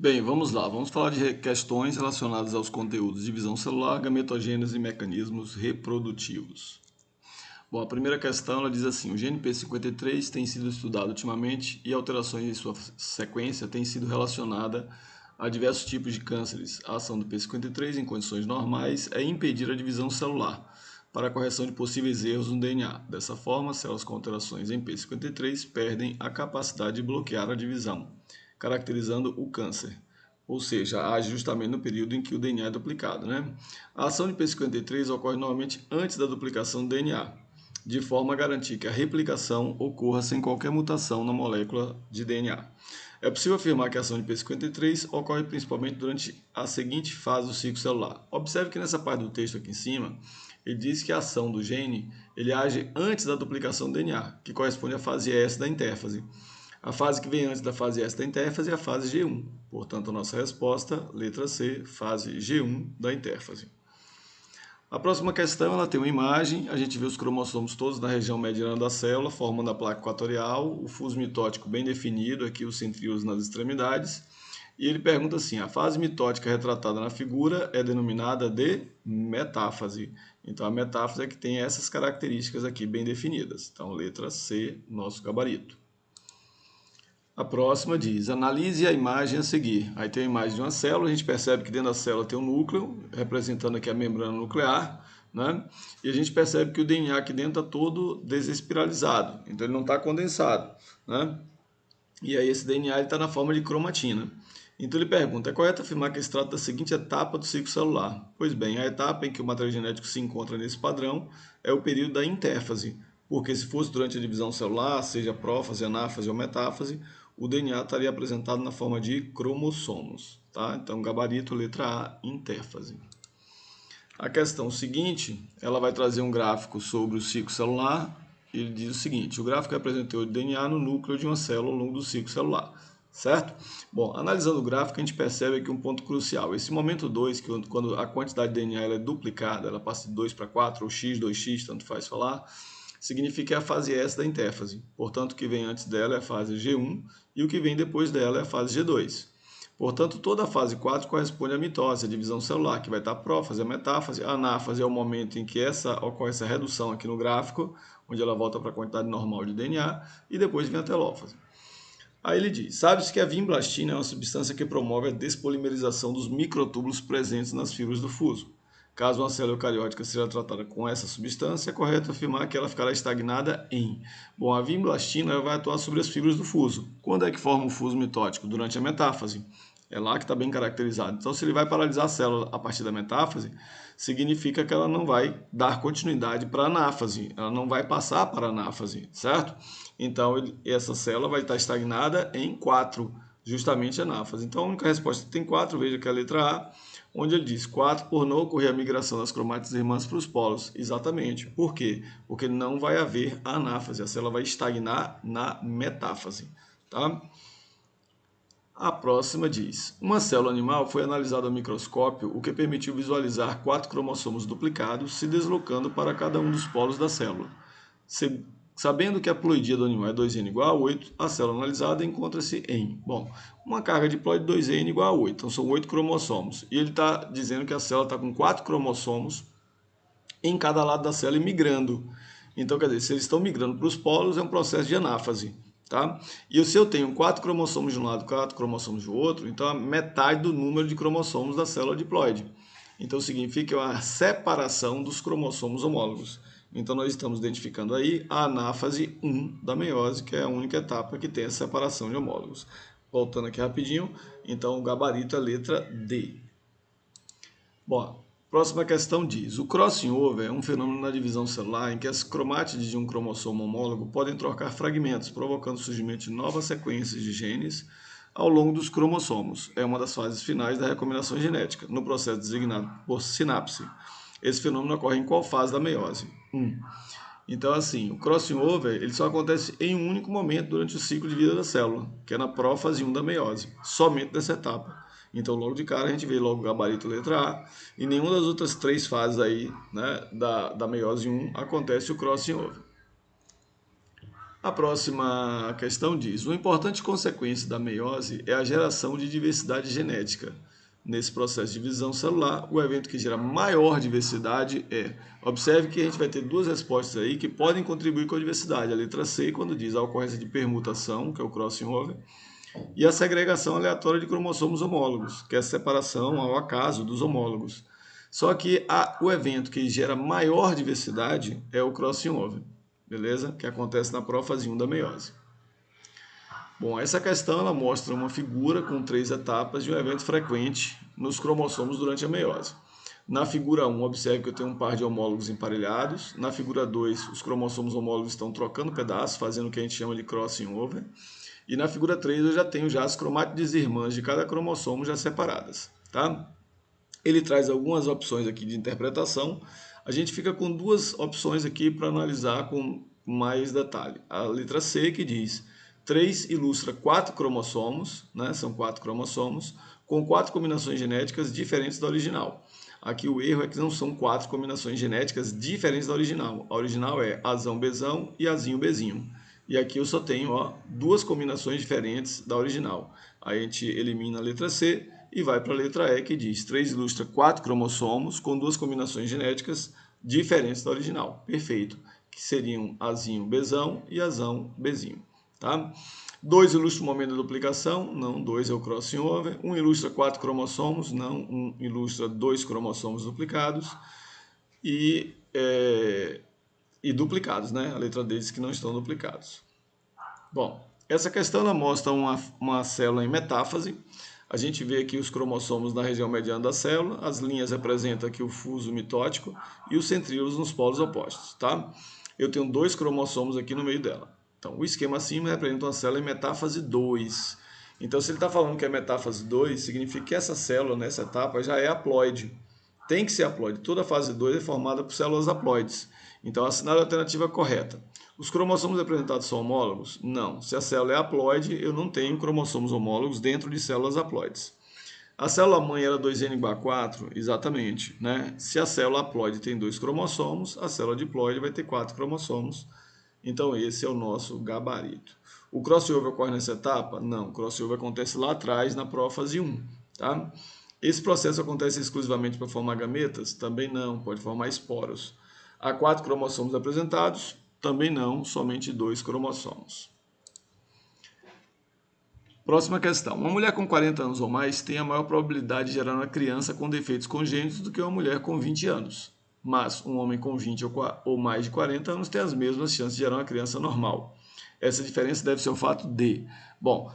Bem, vamos lá. Vamos falar de questões relacionadas aos conteúdos de divisão celular, gametogênese e mecanismos reprodutivos. Bom, a primeira questão ela diz assim: o gene P53 tem sido estudado ultimamente e alterações em sua sequência têm sido relacionada a diversos tipos de cânceres. A ação do P53 em condições normais é impedir a divisão celular para a correção de possíveis erros no DNA. Dessa forma, células com alterações em P53 perdem a capacidade de bloquear a divisão, caracterizando o câncer. Ou seja, age justamente no período em que o DNA é duplicado, né? A ação de P53 ocorre normalmente antes da duplicação do DNA, de forma a garantir que a replicação ocorra sem qualquer mutação na molécula de DNA. É possível afirmar que a ação de P53 ocorre principalmente durante a seguinte fase do ciclo celular. Observe que nessa parte do texto aqui em cima, ele diz que a ação do gene ele age antes da duplicação do DNA, que corresponde à fase S da intérfase. A fase que vem antes da fase S da intérfase é a fase G1. Portanto, a nossa resposta, letra C, fase G1 da intérfase. A próxima questão ela tem uma imagem, a gente vê os cromossomos todos na região mediana da célula, formando a placa equatorial, o fuso mitótico bem definido, aqui os centríolos nas extremidades. E ele pergunta assim, a fase mitótica retratada na figura é denominada de metáfase. Então, a metáfase é que tem essas características aqui bem definidas. Então, letra C, nosso gabarito. A próxima diz, analise a imagem a seguir. Aí tem a imagem de uma célula, a gente percebe que dentro da célula tem um núcleo, representando aqui a membrana nuclear, né? E a gente percebe que o DNA aqui dentro está todo desespiralizado, então ele não está condensado, né? E aí esse DNA está na forma de cromatina. Então ele pergunta, é correto afirmar que se trata da seguinte etapa do ciclo celular? Pois bem, a etapa em que o material genético se encontra nesse padrão é o período da intérfase, porque se fosse durante a divisão celular, seja prófase, anáfase ou metáfase, o DNA estaria apresentado na forma de cromossomos. Tá? Então, gabarito, letra A, intérfase. A questão seguinte, ela vai trazer um gráfico sobre o ciclo celular. Ele diz o seguinte, o gráfico representa o DNA no núcleo de uma célula ao longo do ciclo celular, certo? Bom, analisando o gráfico, a gente percebe aqui um ponto crucial. Esse momento 2, que quando a quantidade de DNA é duplicada, ela passa de 2 para 4, ou x, 2x, tanto faz falar, significa que é a fase S da intérfase. Portanto, o que vem antes dela é a fase G1 e o que vem depois dela é a fase G2. Portanto, toda a fase 4 corresponde à mitose, a divisão celular, que vai estar a prófase, a metáfase. A anáfase é o momento em que ocorre essa redução aqui no gráfico, onde ela volta para a quantidade normal de DNA, e depois vem a telófase. Aí ele diz, sabe-se que a vimblastina é uma substância que promove a despolimerização dos microtúbulos presentes nas fibras do fuso. Caso uma célula eucariótica seja tratada com essa substância, é correto afirmar que ela ficará estagnada em... Bom, a vimblastina vai atuar sobre as fibras do fuso. Quando é que forma o fuso mitótico? Durante a metáfase. É lá que está bem caracterizado. Então, se ele vai paralisar a célula a partir da metáfase, significa que ela não vai dar continuidade para a anáfase, ela não vai passar para a anáfase, certo? Então, essa célula vai estar estagnada em 4, justamente a anáfase. Então, a única resposta que tem 4, veja que é a letra A, onde ele diz 4 por não ocorrer a migração das cromátides irmãs para os polos. Exatamente. Por quê? Porque não vai haver a anáfase, a célula vai estagnar na metáfase, tá? A próxima diz, uma célula animal foi analisada ao microscópio, o que permitiu visualizar 4 cromossomos duplicados se deslocando para cada um dos polos da célula. Sabendo que a ploidia do animal é 2n igual a 8, a célula analisada encontra-se em, bom, uma carga diploide 2n igual a 8, então são 8 cromossomos. E ele está dizendo que a célula está com 4 cromossomos em cada lado da célula e migrando. Então, quer dizer, se eles estão migrando para os polos, é um processo de anáfase. Tá? E se eu tenho 4 cromossomos de um lado e 4 cromossomos do outro, então é metade do número de cromossomos da célula diploide. Então significa uma separação dos cromossomos homólogos. Então nós estamos identificando aí a anáfase 1 da meiose, que é a única etapa que tem a separação de homólogos. Voltando aqui rapidinho, então o gabarito é a letra D. Bom, próxima questão diz, o crossing over é um fenômeno na divisão celular em que as cromátides de um cromossomo homólogo podem trocar fragmentos, provocando o surgimento de novas sequências de genes ao longo dos cromossomos. É uma das fases finais da recombinação genética, no processo designado por sinapse. Esse fenômeno ocorre em qual fase da meiose? Então, assim, o crossing over ele só acontece em um único momento durante o ciclo de vida da célula, que é na prófase 1 da meiose, somente nessa etapa. Então, logo de cara, a gente vê logo o gabarito letra A, e nenhuma das outras 3 fases aí, né, da meiose 1 acontece o crossing over. A próxima questão diz: uma importante consequência da meiose é a geração de diversidade genética. Nesse processo de divisão celular, o evento que gera maior diversidade é... Observe que a gente vai ter duas respostas aí que podem contribuir com a diversidade. A letra C, quando diz a ocorrência de permutação, que é o crossing over, e a segregação aleatória de cromossomos homólogos, que é a separação ao acaso dos homólogos. Só que o evento que gera maior diversidade é o crossing over, beleza? Que acontece na prófase 1 da meiose. Bom, essa questão ela mostra uma figura com 3 etapas de um evento frequente nos cromossomos durante a meiose. Na figura 1, observe que eu tenho um par de homólogos emparelhados. Na figura 2, os cromossomos homólogos estão trocando pedaços, fazendo o que a gente chama de crossing over. E na figura 3, eu já tenho as cromátides irmãs de cada cromossomo já separadas, tá? Ele traz algumas opções aqui de interpretação. A gente fica com duas opções aqui para analisar com mais detalhe. A letra C, que diz: 3 ilustra 4 cromossomos, né? São 4 cromossomos, com 4 combinações genéticas diferentes da original. Aqui o erro é que não são 4 combinações genéticas diferentes da original. A original é Azão Bzão e Azinho Bzinho. E aqui eu só tenho duas combinações diferentes da original. Aí a gente elimina a letra C e vai para a letra E, que diz: 3 ilustra 4 cromossomos com duas combinações genéticas diferentes da original. Perfeito. Que seriam Azinho Bzão e Azão Bzinho. Tá? 2 ilustra o momento da duplicação, não, 2 é o crossing over. 1 ilustra 4 cromossomos, não, 1 ilustra 2 cromossomos duplicados. E duplicados, né? A letra D diz que não estão duplicados. Bom, essa questão ela mostra uma célula em metáfase. A gente vê aqui os cromossomos na região mediana da célula, as linhas representam aqui o fuso mitótico e os centríolos nos polos opostos, tá? Eu tenho 2 cromossomos aqui no meio dela. Então, o esquema acima representa uma célula em metáfase 2. Então, se ele está falando que é metáfase 2, significa que essa célula, nessa etapa, já é haploide. Tem que ser haploide. Toda a fase 2 é formada por células haploides. Então, assinale a alternativa correta. Os cromossomos representados são homólogos? Não. Se a célula é haploide, eu não tenho cromossomos homólogos dentro de células haploides. A célula mãe era 2N igual a 4? Exatamente. Né? Se a célula haploide tem 2 cromossomos, a célula diploide vai ter 4 cromossomos. Então, esse é o nosso gabarito. O crossover ocorre nessa etapa? Não. O crossover acontece lá atrás, na prófase 1. Tá? Esse processo acontece exclusivamente para formar gametas? Também não. Pode formar esporos. Há 4 cromossomos apresentados? Também não. Somente 2 cromossomos. Próxima questão. Uma mulher com 40 anos ou mais tem a maior probabilidade de gerar uma criança com defeitos congênitos do que uma mulher com 20 anos. Mas um homem com 20 ou mais de 40 anos tem as mesmas chances de gerar uma criança normal. Essa diferença deve ser o fato de... Bom,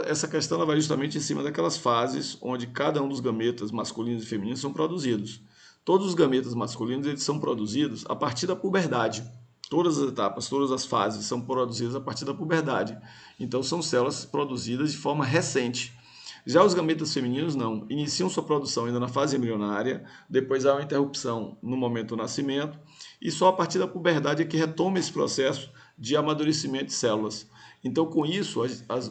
essa questão vai justamente em cima daquelas fases onde cada um dos gametas masculinos e femininos são produzidos. Todos os gametas masculinos eles são produzidos a partir da puberdade. Todas as etapas, todas as fases são produzidas a partir da puberdade. Então, são células produzidas de forma recente. Já os gametas femininos não, iniciam sua produção ainda na fase embrionária, depois há uma interrupção no momento do nascimento, e só a partir da puberdade é que retoma esse processo de amadurecimento de células. Então, com isso,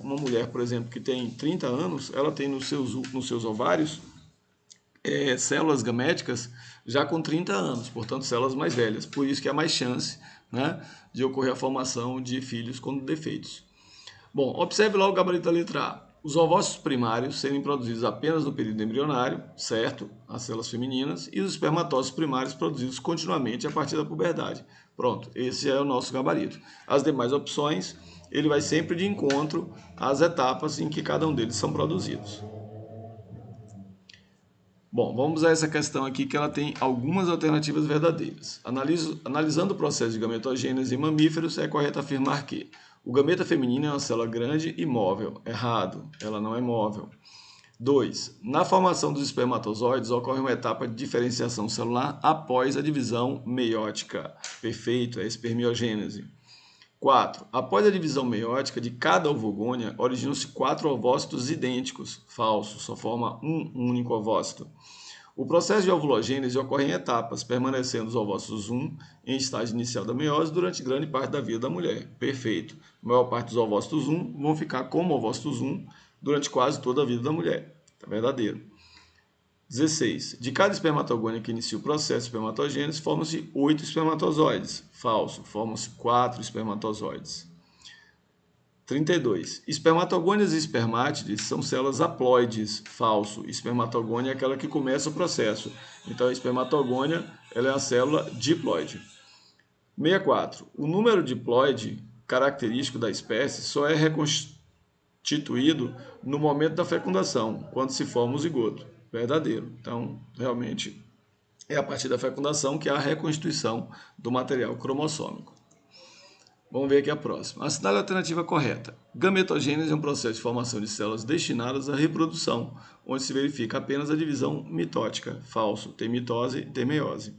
uma mulher, por exemplo, que tem 30 anos, ela tem nos seus ovários células gaméticas já com 30 anos, portanto, células mais velhas. Por isso que há mais chance, né, de ocorrer a formação de filhos com defeitos. Bom, observe lá o gabarito da letra A. Os ovócitos primários serem produzidos apenas no período embrionário, certo? As células femininas, e os espermatócitos primários produzidos continuamente a partir da puberdade. Pronto, esse é o nosso gabarito. As demais opções, ele vai sempre de encontro às etapas em que cada um deles são produzidos. Bom, vamos a essa questão aqui que ela tem algumas alternativas verdadeiras. Analisando o processo de gametogênese em mamíferos, é correto afirmar que o gameta feminino é uma célula grande e móvel. Errado, ela não é móvel. 2. Na formação dos espermatozoides ocorre uma etapa de diferenciação celular após a divisão meiótica. Perfeito, é a espermiogênese. 4. Após a divisão meiótica de cada ovogônia, originam-se 4 ovócitos idênticos. Falso, só forma um único ovócito. O processo de ovulogênese ocorre em etapas, permanecendo os ovócitos 1 em estágio inicial da meiose durante grande parte da vida da mulher. Perfeito. A maior parte dos ovócitos 1 vão ficar como ovócitos 1 durante quase toda a vida da mulher. É verdadeiro. 16. De cada espermatogônia que inicia o processo de espermatogênese, formam-se 8 espermatozoides. Falso. Formam-se 4 espermatozoides. 32. Espermatogônias e espermátides são células haploides, falso. Espermatogônia é aquela que começa o processo. Então, a espermatogônia ela é a célula diploide. 64. O número diploide característico da espécie só é reconstituído no momento da fecundação, quando se forma o zigoto. Verdadeiro. Então, realmente, é a partir da fecundação que há a reconstituição do material cromossômico. Vamos ver aqui a próxima. Assinale a alternativa correta. Gametogênese é um processo de formação de células destinadas à reprodução, onde se verifica apenas a divisão mitótica. Falso. Tem mitose e tem meiose.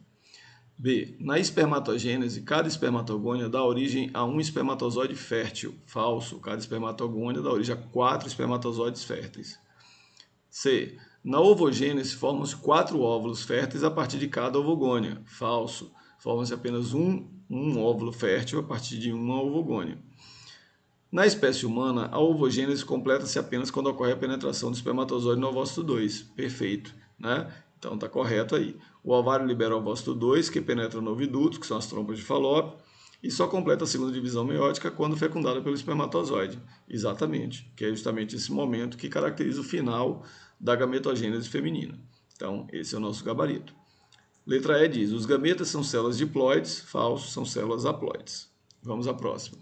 B. Na espermatogênese, cada espermatogônia dá origem a um espermatozoide fértil. Falso. Cada espermatogônia dá origem a 4 espermatozoides férteis. C. Na ovogênese, formam-se 4 óvulos férteis a partir de cada ovogônia. Falso. Forma-se apenas um óvulo fértil a partir de uma ovogônia. Na espécie humana, a ovogênese completa-se apenas quando ocorre a penetração do espermatozoide no ovócito 2. Perfeito, né? Então está correto aí. O ovário libera o ovócito 2, que penetra no oviduto, que são as trompas de Falópio, e só completa a segunda divisão meiótica quando fecundada pelo espermatozoide. Exatamente, que é justamente esse momento que caracteriza o final da gametogênese feminina. Então, esse é o nosso gabarito. Letra E diz, os gametas são células diploides, falso, são células haploides. Vamos à próxima.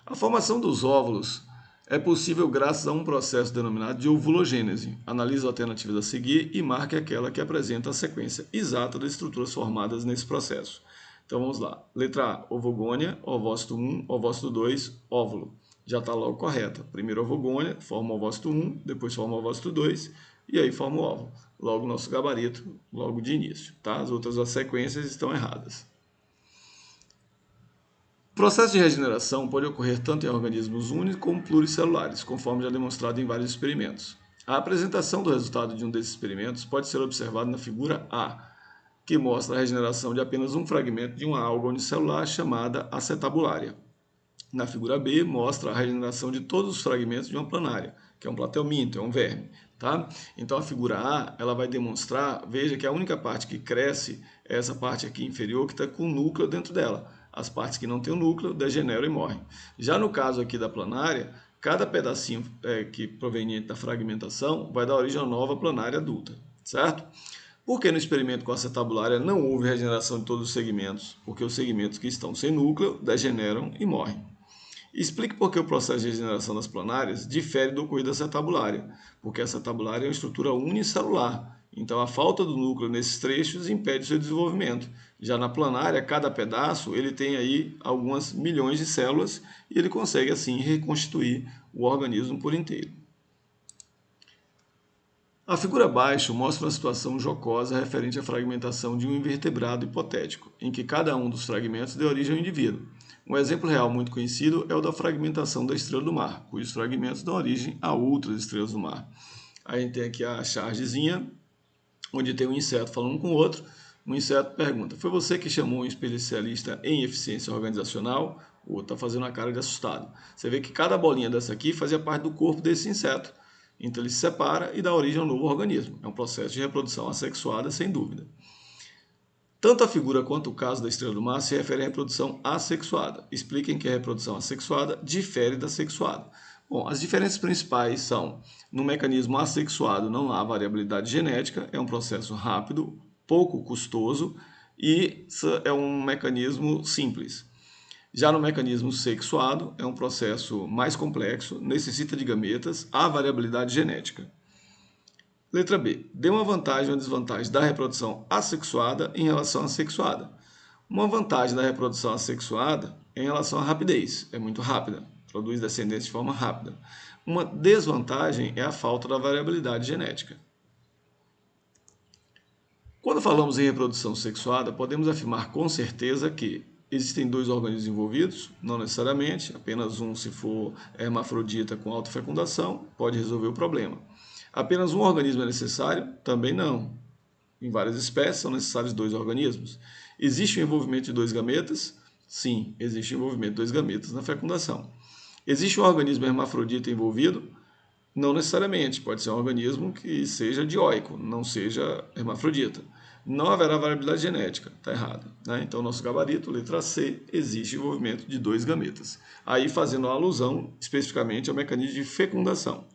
A formação dos óvulos é possível graças a um processo denominado de ovulogênese. Analise a alternativa a seguir e marque aquela que apresenta a sequência exata das estruturas formadas nesse processo. Então vamos lá. Letra A, ovogônia, ovócito 1, ovócito 2, óvulo. Já está logo correta. Primeiro ovogônia, forma o ovócito 1, depois forma o ovócito 2, e aí forma o óvulo. Logo nosso gabarito, logo de início. Tá? As outras sequências estão erradas. O processo de regeneração pode ocorrer tanto em organismos únicos como pluricelulares, conforme já demonstrado em vários experimentos. A apresentação do resultado de um desses experimentos pode ser observada na figura A, que mostra a regeneração de apenas um fragmento de uma alga unicelular chamada acetabulária. Na figura B, mostra a regeneração de todos os fragmentos de uma planária, que é um platelminto, é um verme. Tá? Então a figura A ela vai demonstrar, veja que a única parte que cresce é essa parte aqui inferior que está com o núcleo dentro dela. As partes que não têm o núcleo degeneram e morrem. Já no caso aqui da planária, cada pedacinho que proveniente da fragmentação vai dar origem a uma nova planária adulta, certo? Por que no experimento com a acetabulária não houve regeneração de todos os segmentos? Porque os segmentos que estão sem núcleo degeneram e morrem. Explique por que o processo de regeneração das planárias difere do ocorrido da acetabulária, porque a acetabulária é uma estrutura unicelular, então a falta do núcleo nesses trechos impede seu desenvolvimento. Já na planária, cada pedaço ele tem aí algumas milhões de células e ele consegue assim reconstituir o organismo por inteiro. A figura abaixo mostra uma situação jocosa referente à fragmentação de um invertebrado hipotético, em que cada um dos fragmentos deu origem ao indivíduo. Um exemplo real muito conhecido é o da fragmentação da estrela do mar, cujos fragmentos dão origem a outras estrelas do mar. A gente tem aqui a chargezinha, onde tem um inseto falando com o outro. O inseto pergunta, foi você que chamou um especialista em eficiência organizacional? O outro está fazendo uma cara de assustado. Você vê que cada bolinha dessa aqui fazia parte do corpo desse inseto. Então ele se separa e dá origem a um novo organismo. É um processo de reprodução assexuada, sem dúvida. Tanto a figura quanto o caso da estrela do mar se referem à reprodução assexuada. Expliquem que a reprodução assexuada difere da sexuada. Bom, as diferenças principais são, no mecanismo assexuado não há variabilidade genética, é um processo rápido, pouco custoso e é um mecanismo simples. Já no mecanismo sexuado, é um processo mais complexo, necessita de gametas, há variabilidade genética. Letra B. Dê uma vantagem ou desvantagem da reprodução assexuada em relação à sexuada. Uma vantagem da reprodução assexuada é em relação à rapidez, é muito rápida, produz descendentes de forma rápida. Uma desvantagem é a falta da variabilidade genética. Quando falamos em reprodução sexuada, podemos afirmar com certeza que existem 2 organismos envolvidos? Não necessariamente, apenas um se for hermafrodita com autofecundação, pode resolver o problema. Apenas um organismo é necessário? Também não. Em várias espécies são necessários 2 organismos. Existe o envolvimento de 2 gametas? Sim, existe o envolvimento de 2 gametas na fecundação. Existe um organismo hermafrodita envolvido? Não necessariamente, pode ser um organismo que seja dioico, não seja hermafrodita. não haverá variabilidade genética. Está errado, né? Então, nosso gabarito, letra C, existe envolvimento de 2 gametas. Aí, fazendo uma alusão especificamente ao mecanismo de fecundação.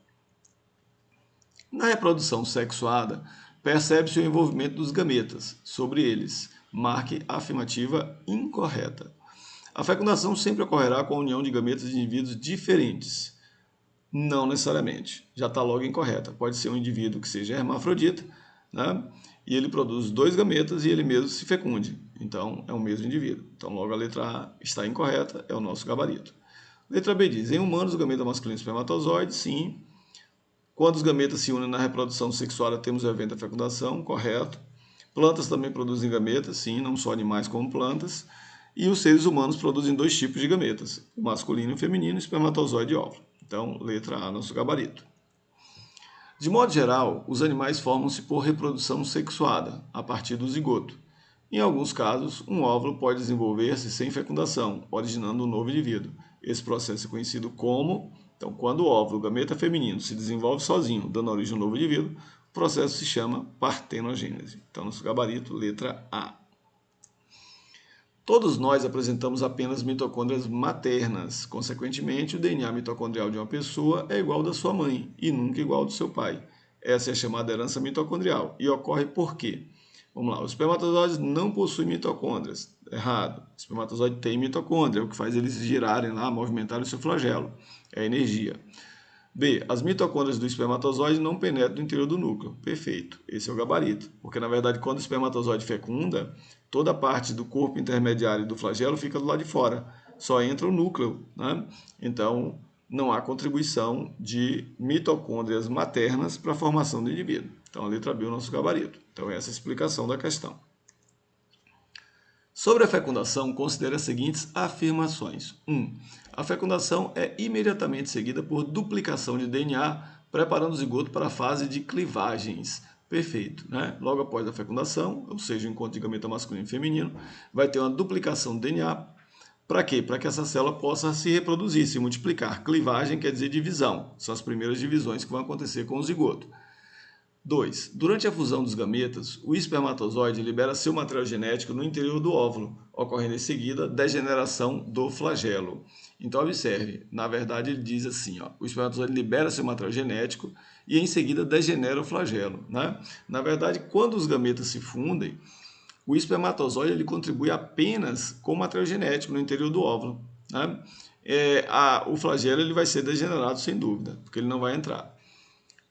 Na reprodução sexuada, percebe-se o envolvimento dos gametas sobre eles. Marque a afirmativa incorreta. A fecundação sempre ocorrerá com a união de gametas de indivíduos diferentes. Não necessariamente. Já está logo incorreta. Pode ser um indivíduo que seja hermafrodita, né? E ele produz 2 gametas e ele mesmo se fecunde. Então, é o mesmo indivíduo. Então, logo a letra A está incorreta, é o nosso gabarito. Letra B diz, em humanos, o gameta masculino espermatozoide, sim. Quando os gametas se unem na reprodução sexual, temos o evento da fecundação, correto. Plantas também produzem gametas, sim, não só animais como plantas. E os seres humanos produzem 2 tipos de gametas, o masculino e o feminino, espermatozoide e óvulo. Então, letra A, nosso gabarito. De modo geral, os animais formam-se por reprodução sexuada, a partir do zigoto. Em alguns casos, um óvulo pode desenvolver-se sem fecundação, originando um novo indivíduo. Esse processo é conhecido como... Então, quando o óvulo, o gameta feminino, se desenvolve sozinho, dando origem a um novo indivíduo, o processo se chama partenogênese. Então, nosso gabarito, letra A. Todos nós apresentamos apenas mitocôndrias maternas. Consequentemente, o DNA mitocondrial de uma pessoa é igual ao da sua mãe e nunca igual ao do seu pai. Essa é a chamada herança mitocondrial e ocorre por quê? Vamos lá, os espermatozoides não possuem mitocôndrias. Errado. O espermatozoide tem mitocôndria, o que faz eles girarem lá, movimentarem o seu flagelo. É a energia. B. As mitocôndrias do espermatozoide não penetram no interior do núcleo. Perfeito. Esse é o gabarito. Porque, na verdade, quando o espermatozoide fecunda, toda a parte do corpo intermediário do flagelo fica do lado de fora. Só entra o núcleo, né? Então, não há contribuição de mitocôndrias maternas para a formação do indivíduo. Então, a letra B é o nosso gabarito. Então, essa é a explicação da questão. Sobre a fecundação, considere as seguintes afirmações. 1. A fecundação é imediatamente seguida por duplicação de DNA, preparando o zigoto para a fase de clivagens. Perfeito, né? Logo após a fecundação, ou seja, o encontro de gameta masculino e feminino, vai ter uma duplicação do DNA. Para quê? Para que essa célula possa se reproduzir, se multiplicar. Clivagem quer dizer divisão. São as primeiras divisões que vão acontecer com o zigoto. 2. Durante a fusão dos gametas, o espermatozoide libera seu material genético no interior do óvulo, ocorrendo em seguida degeneração do flagelo. Então, observe, na verdade ele diz assim, ó, o espermatozoide libera seu material genético e em seguida degenera o flagelo, né? Na verdade, quando os gametas se fundem, o espermatozoide ele contribui apenas com o material genético no interior do óvulo, né? O flagelo ele vai ser degenerado sem dúvida, porque ele não vai entrar.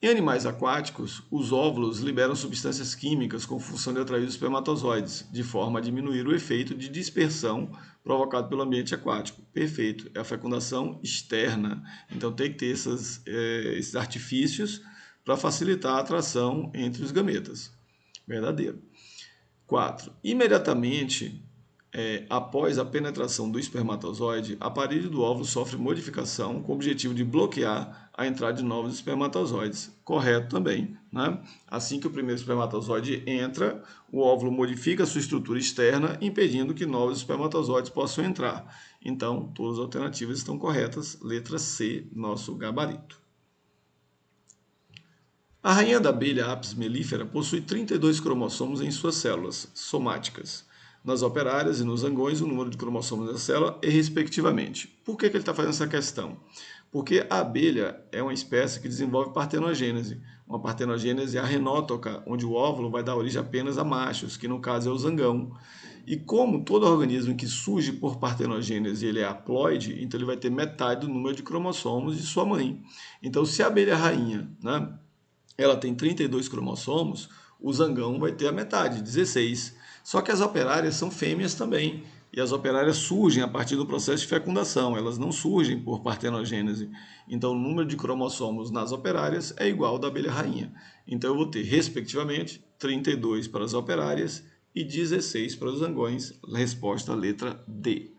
Em animais aquáticos, os óvulos liberam substâncias químicas com função de atrair os espermatozoides, de forma a diminuir o efeito de dispersão provocado pelo ambiente aquático. Perfeito, é a fecundação externa. Então tem que ter esses artifícios para facilitar a atração entre os gametas. Verdadeiro. 4. Imediatamente após a penetração do espermatozoide, a parede do óvulo sofre modificação com o objetivo de bloquear a entrada de novos espermatozoides. Correto também, né? Assim que o primeiro espermatozoide entra, o óvulo modifica sua estrutura externa, impedindo que novos espermatozoides possam entrar. Então, todas as alternativas estão corretas. Letra C, nosso gabarito. A rainha da abelha Apis mellifera possui 32 cromossomos em suas células somáticas. Nas operárias e nos zangões, o número de cromossomos da célula é respectivamente. Por que ele está fazendo essa questão? Porque a abelha é uma espécie que desenvolve partenogênese. Uma partenogênese é a renótoca, onde o óvulo vai dar origem apenas a machos, que no caso é o zangão. E como todo organismo que surge por partenogênese ele é haploide, então ele vai ter metade do número de cromossomos de sua mãe. Então, se a abelha rainha, né, ela tem 32 cromossomos, o zangão vai ter a metade, 16. Só que as operárias são fêmeas também, e as operárias surgem a partir do processo de fecundação, elas não surgem por partenogênese. Então, o número de cromossomos nas operárias é igual ao da abelha rainha. Então, eu vou ter, respectivamente, 32 para as operárias e 16 para os zangões. Resposta letra D.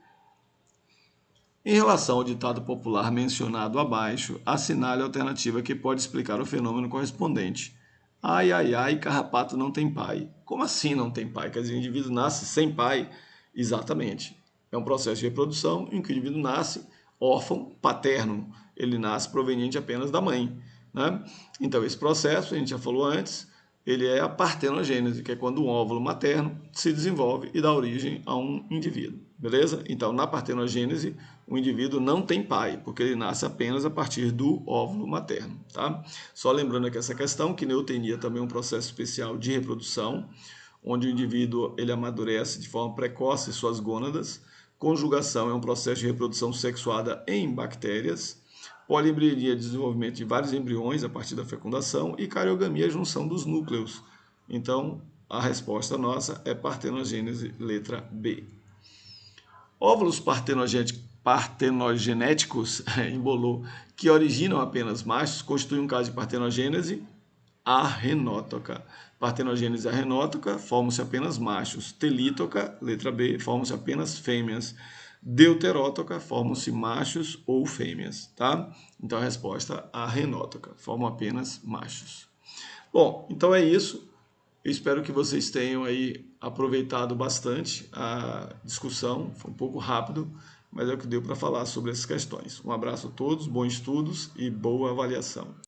Em relação ao ditado popular mencionado abaixo, assinale a alternativa que pode explicar o fenômeno correspondente. Ai, ai, ai, carrapato não tem pai. Como assim não tem pai? Quer dizer, o indivíduo nasce sem pai? Exatamente. É um processo de reprodução em que o indivíduo nasce órfão paterno. Ele nasce proveniente apenas da mãe, né? Então, esse processo, a gente já falou antes, ele é a partenogênese, que é quando um óvulo materno se desenvolve e dá origem a um indivíduo, beleza? Então, na partenogênese, o indivíduo não tem pai, porque ele nasce apenas a partir do óvulo materno, tá? Só lembrando aqui essa questão, que neotenia também é um processo especial de reprodução, onde o indivíduo ele amadurece de forma precoce suas gônadas. Conjugação é um processo de reprodução sexuada em bactérias. Poliembriagia é desenvolvimento de vários embriões a partir da fecundação e cariogamia é a junção dos núcleos. Então, a resposta nossa é partenogênese, letra B. Óvulos partenogenéticos, embolou, que originam apenas machos, constituem um caso de partenogênese arrenótoca. Partenogênese arrenótoca, formam-se apenas machos. Telítoca, letra B, formam-se apenas fêmeas. Deuterótoca, formam-se machos ou fêmeas, tá? Então a resposta arrenótoca, formam apenas machos. Bom, então é isso. Eu espero que vocês tenham aí aproveitado bastante a discussão. Foi um pouco rápido, mas é o que deu para falar sobre essas questões. Um abraço a todos, bons estudos e boa avaliação.